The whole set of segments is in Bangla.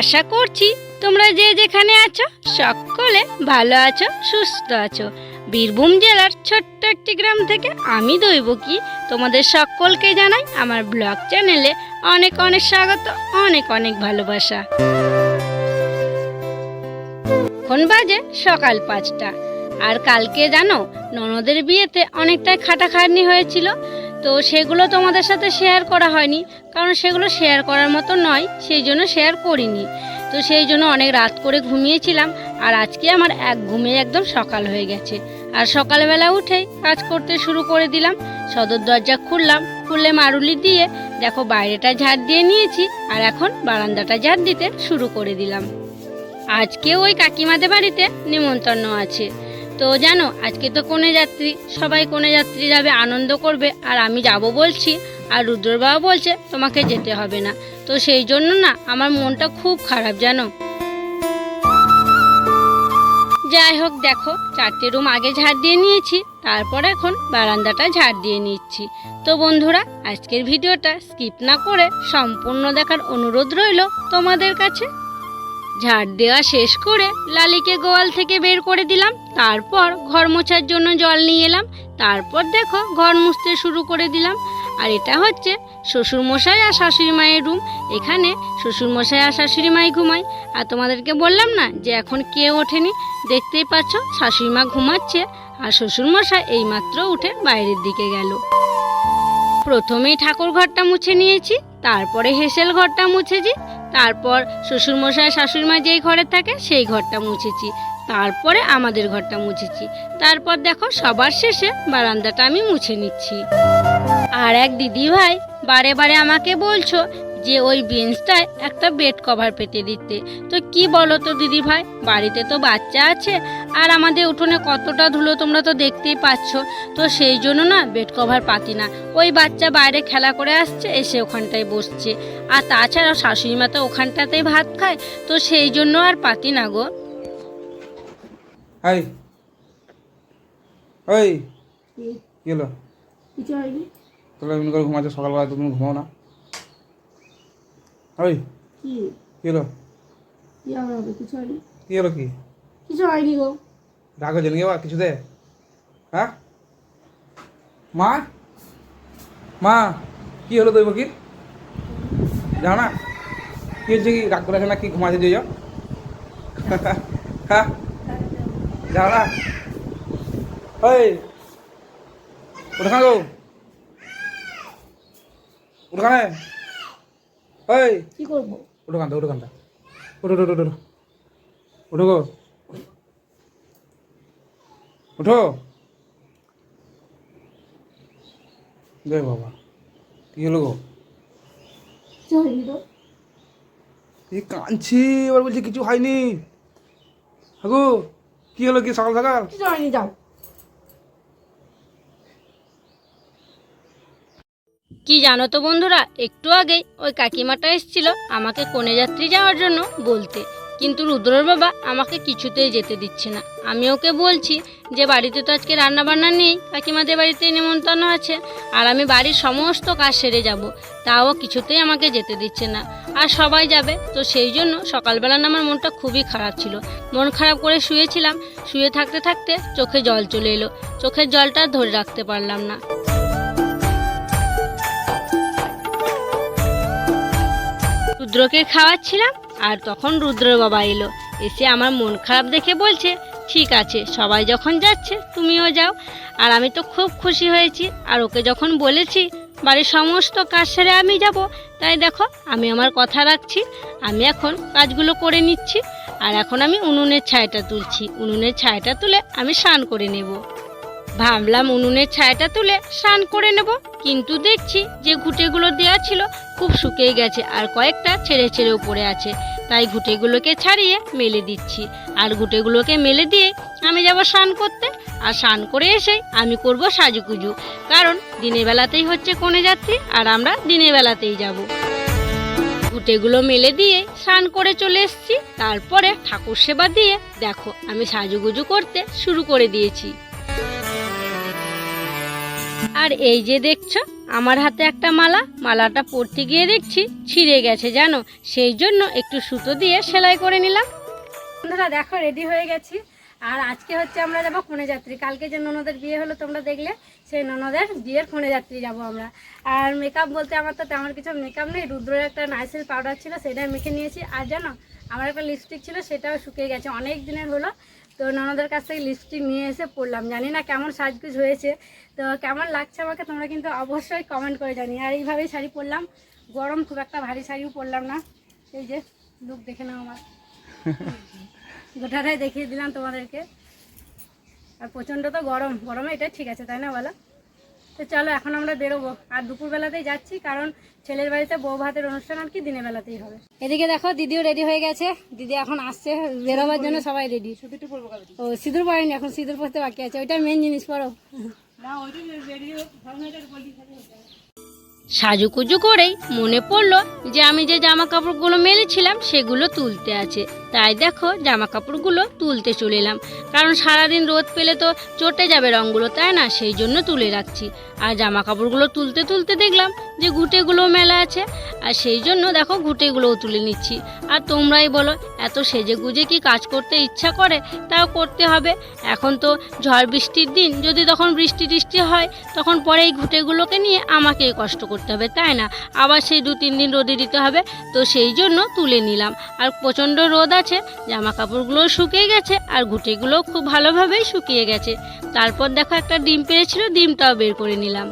আশা করছি তোমরা যে যেখানে আছো সকলে ভালো আছো, সুস্থ আছো। বীরভূম জেলার ছোট্ট একটি গ্রাম থেকে আমি দৈবকী তোমাদের সকলকে জানাই আমার ব্লগ চ্যানেলে অনেক অনেক স্বাগত, অনেক অনেক ভালোবাসা। এখন বাজে সকাল 5টা। আর কালকে জানো ননদের বিয়েতে অনেকটাই খাটাখাটনি হয়েছিল, তো সেগুলো তোমাদের সাথে শেয়ার করা হয়নি, কারণ সেগুলো শেয়ার করার মতো নয়, সেই জন্য শেয়ার করিনি। তো সেই জন্য অনেক রাত করে ঘুমিয়েছিলাম, আর আজকে আমার ঘুমে একদম সকাল হয়ে গেছে। আর সকালবেলা উঠেই কাজ করতে শুরু করে দিলাম। সদর দরজা খুললে মারুলি দিয়ে দেখো বাইরেটা ঝাড় দিয়ে নিয়েছি, আর এখন বারান্দাটা ঝাড় দিতে শুরু করে দিলাম। আজকে ওই কাকিমাদের বাড়িতে নিমন্ত্রণ আছে। তো জানো আজকে তো কনে যাত্রী, সবাই কনে যাত্রী যাবে, আনন্দ করবে, আর আমি যাব বলছি, আর রুদ্রর বাবা বলছে তোমাকে যেতে হবে না। তো সেই জন্য না আমার মনটা খুব খারাপ জানো। যাই হোক, দেখো 4টে রুম আগে ঝাড় দিয়ে নিয়েছি, তারপর এখন বারান্দাটা ঝাড় দিয়ে নিচ্ছি। তো বন্ধুরা, আজকের ভিডিওটা স্কিপ না করে সম্পূর্ণ দেখার অনুরোধ রইল তোমাদের কাছে। ঝাড় দেওয়া শেষ করে লালিকে গোয়াল থেকে বের করে দিলাম, তারপর ঘর মোছার জন্য জল নিয়ে এলাম, তারপর দেখো ঘর মুছতে শুরু করে দিলাম। আর এটা হচ্ছে শ্বশুরমশাই আর শাশুড়ি মায়ের রুম। এখানে শ্বশুরমশাই আর শাশুড়ি মাই ঘুমায়। আর তোমাদেরকে বললাম না যে এখন কেউ ওঠেনি, দেখতেই পাচ্ছ শাশুড়ি মা ঘুমাচ্ছে, আর শ্বশুরমশাই এইমাত্র উঠে বাইরের দিকে গেল। প্রথমেই ঠাকুর ঘরটা মুছে নিয়েছি, তারপরে হেসেল ঘরটা মুছেছি, তারপর শ্বশুরমশাই শাশুড়ি মা যেই ঘরে থাকে সেই ঘরটা মুছেছি, তারপরে আমাদের ঘরটা মুছেছি, তারপর দেখো সবার শেষে বারান্দাটা আমি মুছে নিচ্ছি। আর এক দিদি ভাই বারে বারে আমাকে বলছো যে ওই বেঞ্চটায় একটা বেড কভার পেতে দিতে। তো কি বলো তো দিদি ভাই, বাড়িতে তো বাচ্চা আছে, আর আমাদের উঠোনে কতটা ধুলো তোমরা তো দেখতেই পাচ্ছ। তো সেই জন্য না বেড কভার পাতি না। ওই বাচ্চা বাইরে খেলা করে আসছে, এসে ওখানটায় বসছে, আর তাছাড়াও শাশুড়ি মা তো ওখানটাতেই ভাত খায়, তো সেই জন্য আর পাতি না গো। হাই ওই কি হলো? কিছু হয়নি। তাহলে এমনি করে ঘুমাচ্ছ সকালবেলা, তুমি ঘুমাও না? ওই কি হলো? কি হবে? কিছু হয়নি। কি হলো? কি কিছু হয়নি গো। রাগ হয়েছে নাকি আবার কিছুতে? হ্যাঁ মা, মা কি হলো দৈবকীর? জানো না কি হচ্ছে? কি রাগ করে আসে না? কি ঘুমাচ্ছে যে হ্যাঁ জানো না? ওই ওখানে গো, ওখানে ওই কি করবো? ওঠো কান্তা, ওঠো কান্তা, ওঠো ওঠো ওঠো ওঠো গো, ওঠো। জয় বাবা, কি হলো গো? কিছু হয়নি তো। এই কাঁদছি, এবার বলছি কিছু হয়নি। গো কি হলো? কি সকাল সকাল? কিছু হয়নি, যাও। কি জানো তো বন্ধুরা, একটু আগেই ওই কাকিমাটা এসেছিল আমাকে কনে যাত্রী যাওয়ার জন্য বলতে, কিন্তু রুদ্রর বাবা আমাকে কিছুতেই যেতে দিচ্ছে না। আমি ওকে বলছি যে বাড়িতে তো আজকে রান্নাবান্না নেই, কাকিমাদের বাড়িতে নিমন্ত্রণ আছে, আর আমি বাড়ির সমস্ত কাজ সেরে যাব, তাও কিছুতেই আমাকে যেতে দিচ্ছে না। আর সবাই যাবে, তো সেই জন্য সকালবেলা না আমার মনটা খুবই খারাপ ছিল। মন খারাপ করে শুয়েছিলাম, শুয়ে থাকতে থাকতে চোখে জল চলে এলো, চোখের জলটা ধরে রাখতে পারলাম না। রুদ্রকে খাওয়াচ্ছিলাম, আর তখন রুদ্রর বাবা এলো, এসে আমার মন খারাপ দেখে বলছে ঠিক আছে সবাই যখন যাচ্ছে তুমিও যাও। আর আমি তো খুব খুশি হয়েছি, আর ওকে যখন বলেছি বাড়ির সমস্ত কাজ সেরে আমি যাব, তাই দেখো আমি আমার কথা রাখছি। আমি এখন কাজগুলো করে নিচ্ছি, আর এখন আমি উনুনের ছাইটা তুলছি। উনুনের ছাইটা তুলে আমি স্নান করে নেব। ভাবলাম উনুনের ছায়াটা তুলে স্নান করে নেব, কিন্তু দেখছি যে ঘুঁটেগুলো দেওয়া ছিল খুব শুকিয়ে গেছে, আর কয়েকটা ছেড়ে ছেড়েও পড়ে আছে। তাই ঘুঁটেগুলোকে ছাড়িয়ে মেলে দিচ্ছি, আর ঘুঁটেগুলোকে মেলে দিয়ে আমি যাব স্নান করতে। আর স্নান করে এসেই আমি করব সাজুগুজু, কারণ দিনের বেলাতেই হচ্ছে কনে যাত্রী, আর আমরা দিনের বেলাতেই যাব। ঘুঁটেগুলো মেলে দিয়ে স্নান করে চলে এসেছি, তারপরে ঠাকুর সেবা দিয়ে দেখো আমি সাজুগুজু করতে শুরু করে দিয়েছি। আর এই যে দেখছো আমার হাতে একটা মালাটা পরতে গিয়ে দেখছি ছিঁড়ে গেছে জানো, সেই জন্য একটু সুতো দিয়ে সেলাই করে নিলাম। বন্ধুরা দেখো রেডি হয়ে গেছি, আর আজকে হচ্ছে আমরা যাবো কনেযাত্রী। কালকে যে ননদের বিয়ে হলো তোমরা দেখলে, সেই ননদের বিয়ের কনেযাত্রী যাব আমরা। আর মেকআপ বলতে আমার তো তেমন কিছু মেকআপ নেই, রুদ্রের একটা নাইসিল পাউডার ছিল সেটাই মেখে নিয়েছি। আর জানো আমার একটা লিপস্টিক ছিল সেটাও শুকিয়ে গেছে, অনেক দিনের হলো। তো ননদের কাছ থেকে লিপস্টিক নিয়ে এসে পরলাম, জানি না কেমন সাজগুজ হয়েছে, তো কেমন লাগছে আমাকে তোমরা কিন্তু অবশ্যই কমেন্ট করে জানি। আর এইভাবেই শাড়ি পরলাম, গরম খুব একটা ভারী শাড়িও পরলাম না। এই যে লুক দেখে নাও আমার, গোটাটাই দেখিয়ে দিলাম তোমাদেরকে। আর প্রচণ্ড তো গরমে এটাই ঠিক আছে, তাই না বলো? তো চলো এখন আমরা বেরোবো, আর দুপুরবেলাতেই যাচ্ছি, কারণ ছেলের বাড়িতে বউ ভাতের অনুষ্ঠান আর কি দিনের বেলাতেই হবে। এদিকে দেখো দিদিও রেডি হয়ে গেছে, দিদি এখন আসছে বেরোবার জন্য, সবাই রেডি। ও সিঁদুর পড়েনি, এখন সিঁদুর পড়তে বাকি আছে, ওইটার মেন জিনিস পড়ো। সাজুকুজু করেই মনে পড়লো যে আমি যে জামা কাপড়গুলো মেলেছিলাম সেগুলো তুলতে আছে, তাই দেখো জামা কাপড়গুলো তুলতে চলে এলাম, কারণ সারাদিন রোদ পেলে তো চটে যাবে রঙগুলো, তাই না, সেই জন্য তুলে রাখছি। আর জামা কাপড়গুলো তুলতে তুলতে দেখলাম যে ঘুঁটেগুলোও মেলা আছে, আর সেই জন্য দেখো ঘুঁটেগুলোও তুলে নিচ্ছি। আর তোমরাই বলো এত সেজে গুজে কি কাজ করতে ইচ্ছা করে? তাও করতে হবে, এখন তো ঝড় বৃষ্টির দিন, যদি তখন বৃষ্টি টিষ্টি হয় তখন পরে এই ঘুঁটেগুলোকে নিয়ে আমাকেই কষ্ট করতে হবে, তাই না, আবার সেই 2-3 দিন রোদে দিতে হবে, তো সেই জন্য তুলে নিলাম। আর প্রচণ্ড রোদ আছে, জামা কাপড়গুলোও শুকিয়ে গেছে, আর ঘুঁটেগুলোও খুব ভালোভাবেই শুকিয়ে গেছে। তারপর দেখো একটা ডিম পেড়েছিল, ডিমটাও বের করে নিলাম।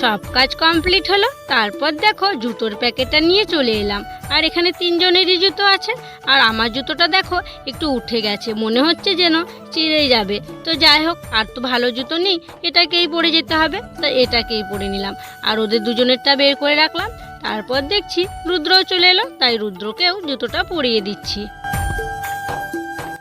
সব কাজ কমপ্লিট হলো, তারপর দেখো জুতোর প্যাকেটটা নিয়ে চলে এলাম। আর এখানে 3 জনেরই জুতো আছে, আর আমার জুতোটা দেখো একটু উঠে গেছে, মনে হচ্ছে যেন চিড়ে যাবে। তো যাই হোক, আর তো ভালো জুতো নেই, এটাকেই পরে যেতে হবে, তা এটাকেই পরে নিলাম। আর ওদের দুজনেরটা বের করে রাখলাম। তারপর দেখছি রুদ্রও চলে এলো, তাই রুদ্রকেও জুতোটা পরিয়ে দিচ্ছি।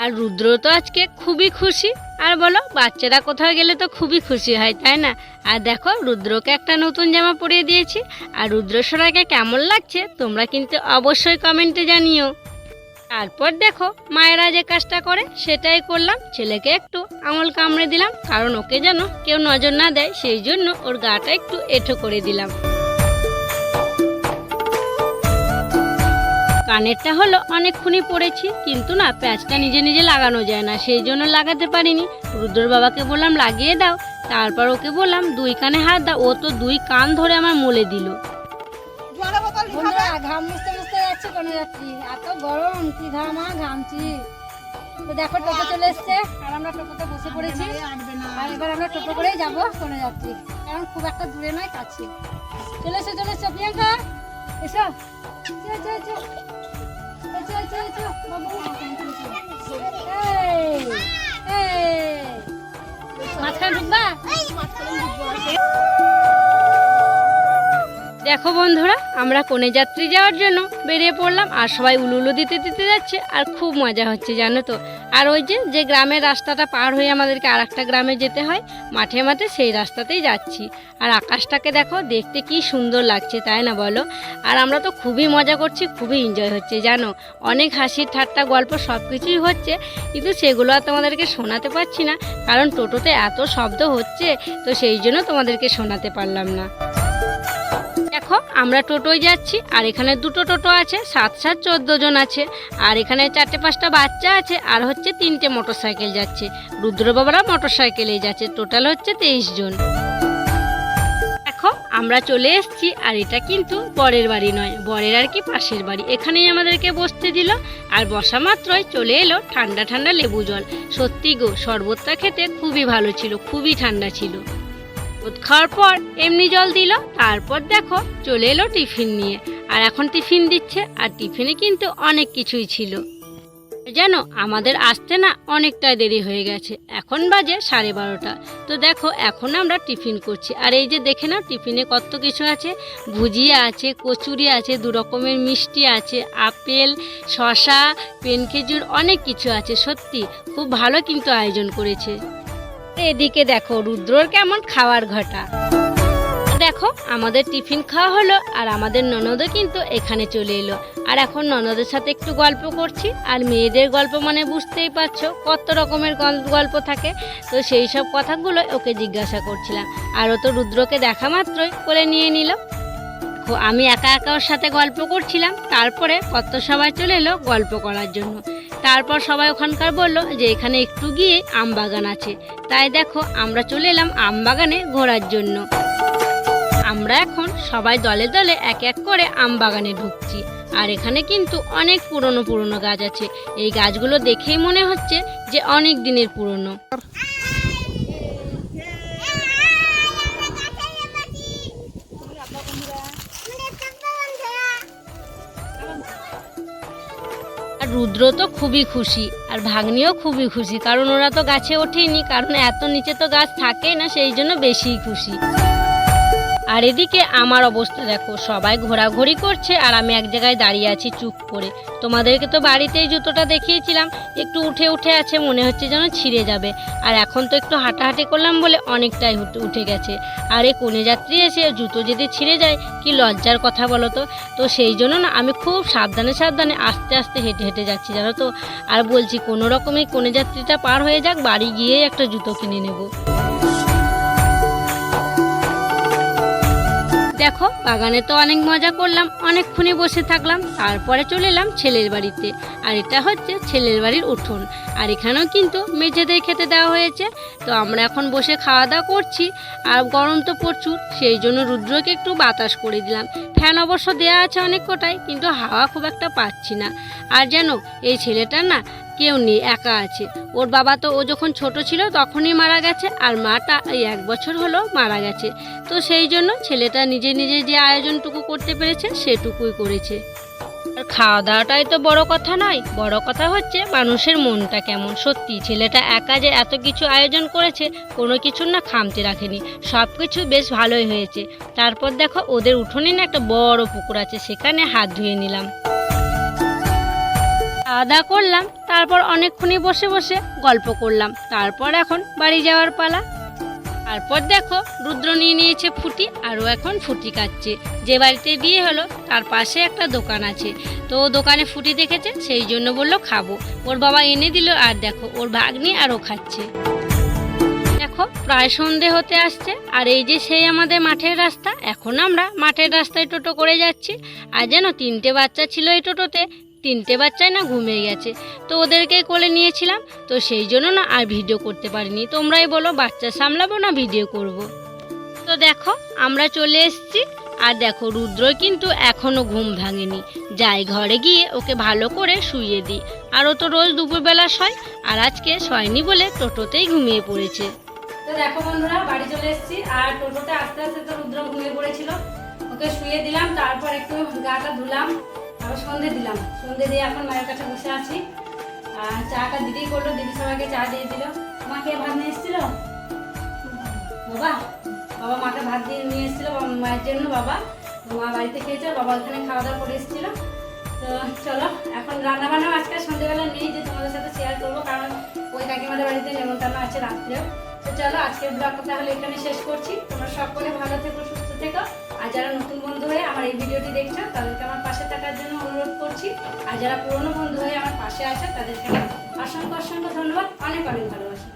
আর রুদ্র তো আজকে খুবই খুশি, আর বলো বাচ্চারা কোথাও গেলে তো খুবই খুশি হয়, তাই না। আর দেখো রুদ্রকে একটা নতুন জামা পরিয়ে দিয়েছি, আর রুদ্র সোনাকে কেমন লাগছে তোমরা কিন্তু অবশ্যই কমেন্টে জানিও। তারপর দেখো মায়েরা যে কাজটা করে সেটাই করলাম, ছেলেকে একটু আঙুল কামড়ে দিলাম, কারণ ওকে যেন কেউ নজর না দেয়, সেই জন্য ওর গাটা একটু এঁঠো করে দিলাম। কানেরটা হলো অনেকক্ষণই পড়েছি, কিন্তু না প্যাচটা নিজে নিজে লাগানো যায় না, সেই জন্য লাগাতে পারিনি। রুদ্রর বাবাকে বললাম লাগিয়ে দাও, তারপর ওকে বললাম 2 কানে হাত দাও, ও তো 2 কান ধরে আমার মলে দিল। ঘাম মুছতে মুছতে যাচ্ছে কনেযাত্রী, এত গরম কি ঘামছি। তো দেখো টোটো চলে এসছে, আর আমরা টোটোতে বসে পড়েছি, আর এবার আমরা টোটো করেই যাবো কনেযাত্রী, কারণ খুব একটা দূরে নয়, কাছে। চলে এসো প্রিয়াঙ্কা, এসো মাঝখানে ঢুকবা। দেখো বন্ধুরা আমরা কনেযাত্রী যাওয়ার জন্য বেরিয়ে পড়লাম, আর সবাই উলুলু দিতে দিতে যাচ্ছে, আর খুব মজা হচ্ছে জানো তো। আর ওই যে গ্রামের রাস্তাটা পার হয়ে আমাদেরকে আর একটা গ্রামে যেতে হয়, মাঠে মাঠে সেই রাস্তাতেই যাচ্ছি। আর আকাশটাকে দেখো, দেখতে কি সুন্দর লাগছে, তাই না বলো। আর আমরা তো খুবই মজা করছি, খুবই এনজয় হচ্ছে জানো, অনেক হাসি ঠাট্টা গল্প সব কিছুই হচ্ছে, কিন্তু সেগুলো আর তোমাদেরকে শোনাতে পারছি না, কারণ টোটোতে এত শব্দ হচ্ছে, তো সেই জন্য তোমাদেরকে শোনাতে পারলাম না। দেখো আমরা টোটোয় যাচ্ছি, আর এখানে 2টো টোটো আছে, 7-7 14 জন আছে, আর এখানে 4-5টা বাচ্চা আছে, আর হচ্ছে 3টে মোটরসাইকেল যাচ্ছে। রুদ্র বাবারা মোটরসাইকেলেই যাচ্ছে, টোটাল হচ্ছে 23 জন। দেখো আমরা চলে এসেছি, আর এটা কিন্তু বরের বাড়ি নয়, বরের আর কি পাশের বাড়ি, এখানেই আমাদেরকে বসতে দিল। আর বসা মাত্রই চলে এলো ঠান্ডা ঠান্ডা লেবু জল, সত্যি গো শরবতটা খেতে খুবই ভালো ছিল, খুবই ঠান্ডা ছিল। খাওয়ার পর এমনি জল দিল, তারপর দেখো চলে এলো টিফিন নিয়ে, আর এখন টিফিন দিচ্ছে, আর টিফিনে কিন্তু অনেক কিছুই ছিল জানো। আমাদের আসতে না অনেকটাই দেরি হয়ে গেছে, এখন বাজে 12:30। তো দেখো এখন আমরা টিফিন করছি, আর এই যে দেখে নাও টিফিনে কত কিছু আছে, ভুজিয়া আছে, কচুরি আছে, 2 রকমের মিষ্টি আছে, আপেল, শসা, পেন খেজুর, অনেক কিছু আছে, সত্যি খুব ভালো কিন্তু আয়োজন করেছে। এদিকে দেখো রুদ্রর কেমন খাওয়ার ঘটা, দেখো দেখো আমাদের টিফিন খাওয়া হলো আর আমাদের ননদও কিন্তু এখানে চলে এলো। আর এখন ননদের সাথে একটু গল্প করছি। আর মেয়েদের গল্প মানে বুঝতেই পারছো কত রকমের গল্প থাকে। তো সেই সব কথাগুলো ওকে জিজ্ঞাসা করছিলাম। আর ও তো রুদ্রকে দেখা মাত্রই কোলে নিয়ে নিল। আমি একা একা ওর সাথে গল্প করছিলাম। তারপরে কত সবাই চলে এলো গল্প করার জন্য। তারপর সবাই ওখানকার বলল যে এখানে একটু গিয়ে আম বাগান আছে। তাই দেখো আমরা চলে এলাম আম বাগানে ঘোরার জন্য। আমরা এখন সবাই দলে দলে এক এক করে আম বাগানে ঢুকছি। আর এখানে কিন্তু অনেক পুরনো গাছ আছে। এই গাছগুলো দেখেই মনে হচ্ছে যে অনেক দিনের পুরনো। আর রুদ্র তো খুবই খুশি আর ভাগ্নিও খুবই খুশি, কারণ ওরা তো গাছে ওঠেনি, কারণ এত নিচে তো গাছ থাকেই না, সেই জন্য বেশিই খুশি। আর এদিকে আমার অবস্থা দেখো, সবাই ঘোরাঘুরি করছে আর আমি এক জায়গায় দাঁড়িয়ে আছি চুপ করে। তোমাদেরকে তো বাড়িতেই জুতোটা দেখিয়েছিলাম, একটু উঠে উঠে আছে, মনে হচ্ছে যেন ছিঁড়ে যাবে। আর এখন তো একটু হাঁটাহাঁটি করলাম বলে অনেকটাই উঠে গেছে। আর এই কনে যাত্রী এসে জুতো যদি ছিঁড়ে যায় কি লজ্জার কথা বলো তো। তো সেই জন্য না আমি খুব সাবধানে আস্তে আস্তে হেঁটে হেঁটে যাচ্ছি জানো তো। আর বলছি কোনো রকমই কনে যাত্রীটা পার হয়ে যাক, বাড়ি গিয়ে একটা জুতো কিনে নেবো। দেখো বাগানে তো অনেক মজা করলাম, অনেকক্ষণই বসে থাকলাম। তারপরে চলে এলাম ছেলের বাড়িতে। আর এটা হচ্ছে ছেলের বাড়ির উঠোন। আর এখানেও কিন্তু মেঝেতেই খেতে দেওয়া হয়েছে। তো আমরা এখন বসে খাওয়া দাওয়া করছি। আর গরম তো প্রচুর, সেই জন্য রুদ্রকে একটু বাতাস করে দিলাম। ফ্যান অবশ্য দেওয়া আছে অনেক কটাই, কিন্তু হাওয়া খুব একটা পাচ্ছি না। আর যেন এই ছেলেটার না কেউ নেই, একা আছে। ওর বাবা তো ও যখন ছোট ছিল তখনই মারা গেছে, আর মাটা এই 1 বছর হলো মারা গেছে। তো সেই জন্য ছেলেটা নিজে নিজে যে আয়োজনটুকু করতে পেরেছে সেটুকুই করেছে। আর খাওয়া দাওয়াটাই তো বড় কথা নয়, বড় কথা হচ্ছে মানুষের মনটা কেমন। সত্যি ছেলেটা একা যে এত কিছু আয়োজন করেছে, কোনো কিছুর না খামতি রাখেনি, সব কিছু বেশ ভালোই হয়েছে। তারপর দেখো ওদের উঠোনে না একটা বড় পুকুর আছে, সেখানে হাত ধুয়ে নিলাম, খাওয়া দাওয়া করলাম। তারপর অনেকক্ষণই বসে বসে গল্প করলাম। তারপর এখন বাড়ি যাওয়ার পালা। তারপর দেখো রুদ্র নিয়ে নিয়েছে ফুটি, আরও এখন ফুটি কাটছে। যে বাড়িতে বিয়ে হলো তার পাশে একটা দোকান আছে, তো ও দোকানে ফুটি দেখেছে, সেই জন্য বললো খাবো। ওর বাবা এনে দিল, আর দেখো ওর ভাগ্নি আরও খাচ্ছে। দেখো প্রায় সন্ধে হতে আসছে, আর এই যে সেই আমাদের মাঠের রাস্তা। এখন আমরা মাঠের রাস্তায় টোটো করে যাচ্ছি। আর যেন 3টে বাচ্চা ছিল এই টোটোতে, 3টে বাচ্চাই না ঘুমিয়ে গেছে। তো ওদেরকে কোলে নিয়েছিলাম, তো সেই জন্য না আর ভিডিও করতে পারিনি। তোমরাই বলো বাচ্চা সামলাবো না ভিডিও করব। তো দেখো আমরা চলে এসেছি। আর দেখো রুদ্র কিন্তু এখনো ঘুম ভাঙেনি। যাই ঘরে গিয়ে ওকে ভালো করে শুইয়ে দিই। আর ও তো রোজ দুপুরবেলা শয়, আর আজকে শয়নি বলে টোটোতেই ঘুমিয়ে পড়েছে। তো দেখো বন্ধুরা বাড়ি চলে এসেছি। আর টোটোতে আস্তে আস্তে তো রুদ্র ঘুমিয়ে পড়েছিল, ওকে শুয়ে দিলাম। তারপর একটু গাটা ধুলাম, আবার সন্ধে দিলাম। সন্ধে দিয়ে এখন মায়ের কাছে বসে আছি। আর চাটা দিদি করলো, দিদি সবাইকে চা দিয়ে দিল। মাকে ভাত নিয়ে এসেছিল বাবা, বাবা মাকে ভাত দিয়ে নিয়ে এসেছিল মায়ের জন্য। বাবা মা বাড়িতে খেয়েছে, বাবা ওখানে খাওয়া দাওয়া করে এসেছিল। তো চলো এখন রান্না বান্নাও আজকে সন্ধ্যেবেলা নেই যে তোমাদের সাথে শেয়ার করবো, কারণ ওই কাকিমাদের বাড়িতে নেমন্তন্ন আছে রাত্রেও। তো চলো আজকের ব্লগটা তাহলে এখানে শেষ করছি। তোমরা সকলে ভালো থেকো, সুস্থ থেকো। আর যারা নতুন বন্ধু হয়ে আমার এই ভিডিওটি দেখছো তাদেরকে আমার পাশে থাকার জন্য অনুরোধ করছি। আর যারা পুরনো বন্ধু হয়ে আমার পাশে আছে তাদেরকে অসংখ্য অসংখ্য ধন্যবাদ, অনেক অনেক ভালোবাসা।